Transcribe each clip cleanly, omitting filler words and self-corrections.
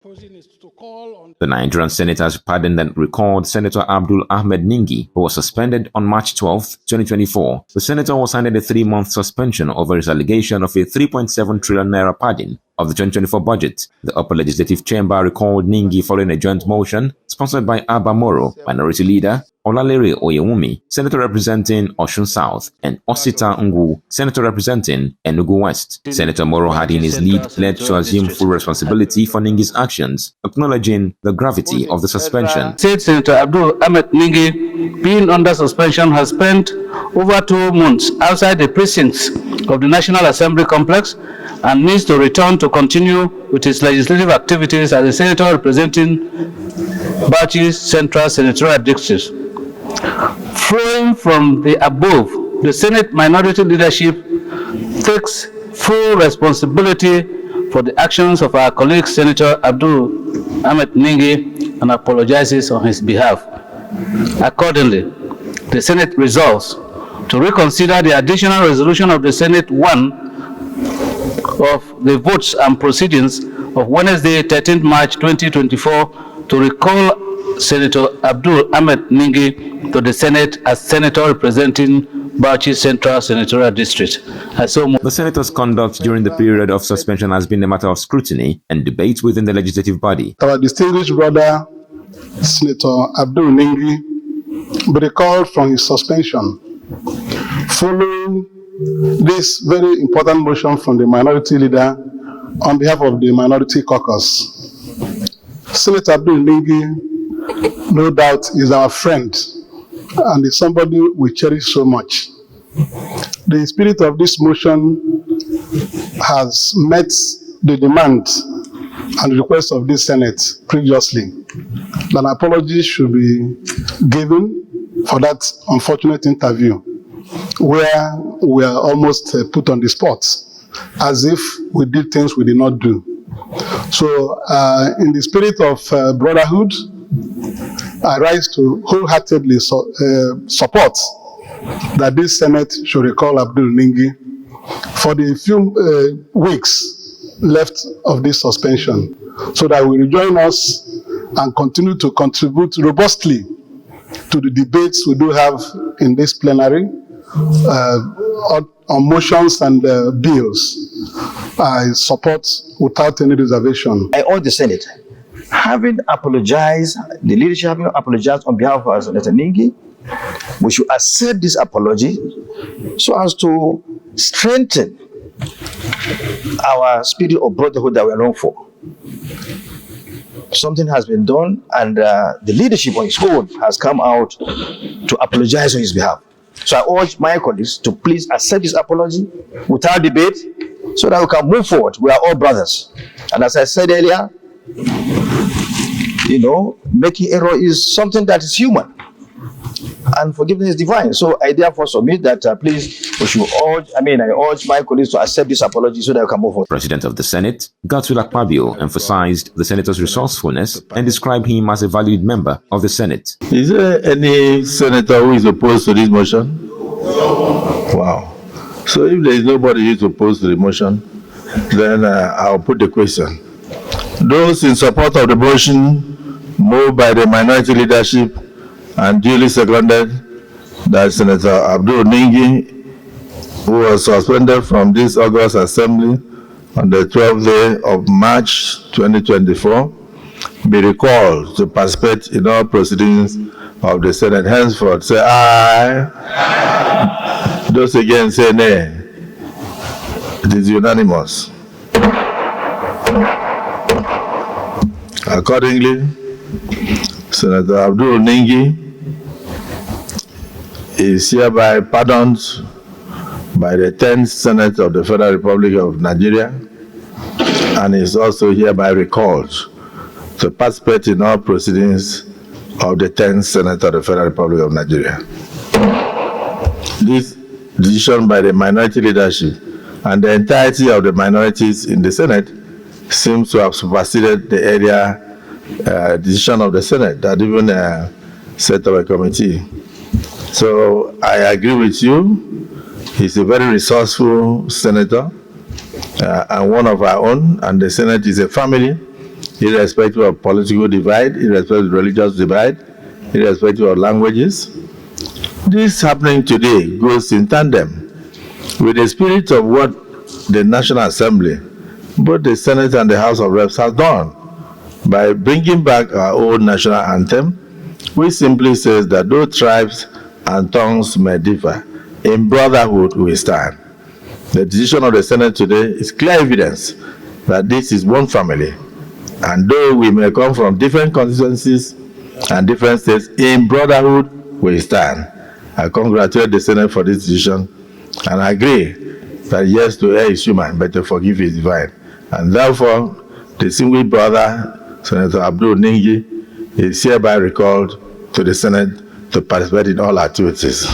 The Nigerian Senate has pardoned and recalled Senator Abdul Ahmed Ningi, who was suspended on March 12, 2024. The senator was handed a 3-month suspension over his allegation of a 3.7 trillion naira padding of the 2024 budget. The upper legislative chamber recalled Ningi following a joint motion sponsored by Abba Moro, Minority Leader, Olalere Oyewumi, Senator representing Osun South, and Osita Ngwu, Senator representing Enugu West. Senator Moro had in his lead pledged to assume full responsibility for Ningi's actions, acknowledging the gravity of the suspension. Senator Abdul Ahmed Ningi, being under suspension, has spent over 2 months outside the precincts of the National Assembly complex and needs to return to continue with his legislative activities as a senator representing Bauchi Central Senatorial District. Flowing from the above, the Senate minority leadership takes full responsibility for the actions of our colleague Senator Abdul Ahmed Ningi and apologizes on his behalf. Accordingly, the Senate resolves to reconsider the additional resolution of the Senate 1 of the votes and proceedings of Wednesday, 13th March 2024 to recall Senator Abdul Ahmed Ningi to the Senate as Senator representing Bauchi Central Senatorial District. The Senator's conduct during the period of suspension has been a matter of scrutiny and debate within the legislative body. Our distinguished brother, Senator Abdul Ningi, be recalled from his suspension following this very important motion from the minority leader on behalf of the minority caucus. Senator Abdul Ningi, no doubt, is our friend and is somebody we cherish so much. The spirit of this motion has met the demand and request of this Senate previously. An apology should be given for that unfortunate interview where we are almost put on the spot as if we did things we did not do. So in the spirit of brotherhood, I rise to wholeheartedly support that this Senate should recall Abdul Ningi for the few weeks left of this suspension, so that we rejoin us and continue to contribute robustly to the debates we do have in this plenary on motions and bills. I support without any reservation. I urge the Senate, having apologized, the leadership having apologized on behalf of Senator Ningi, we should accept this apology so as to strengthen our spirit of brotherhood that we are known for. Something has been done, and the leadership on its own has come out to apologize on his behalf. So I urge my colleagues to please accept this apology without debate so that we can move forward. We are all brothers. And as I said earlier, making error is something that is human, and forgiveness is divine. So I therefore submit that please, we should urge, I urge my colleagues to accept this apology so that we can move forward. President of the Senate, Godswill Akpabio, emphasized the senator's resourcefulness and described him as a valued member of the Senate. Is there any senator who is opposed to this motion? Wow. So if there is nobody who is opposed to the motion, then I'll put the question. Those in support of the motion moved by the minority leadership and duly seconded that Senator Abdul Ningi, who was suspended from this August Assembly on the 12th day of March 2024, be recalled to participate in all proceedings of the Senate. Henceforth, say aye. Aye. Those against say nay. It is unanimous. Accordingly, Senator Abdul Ningi is hereby pardoned by the 10th Senate of the Federal Republic of Nigeria and is also hereby recalled to participate in all proceedings of the 10th Senate of the Federal Republic of Nigeria. This decision by the minority leadership and the entirety of the minorities in the Senate seems to have superseded the earlier decision of the Senate that even set up a committee. So I agree with you. He's a very resourceful senator and one of our own, and the Senate is a family, irrespective of political divide, irrespective of religious divide, irrespective of languages. This happening today goes in tandem with the spirit of what the National Assembly, both the Senate and the House of Reps, has done by bringing back our old national anthem, which simply says that though tribes and tongues may differ, in brotherhood we stand. The decision of the Senate today is clear evidence that this is one family, and though we may come from different constituencies and different states, in brotherhood we stand. I congratulate the Senate for this decision, and I agree that yes, to err is human, but to forgive is divine. And therefore, the distinguished brother, Senator Abdul Ningi, is hereby recalled to the Senate to participate in all activities.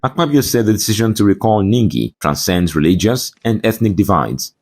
Akpabio said the decision to recall Ningi transcends religious and ethnic divides.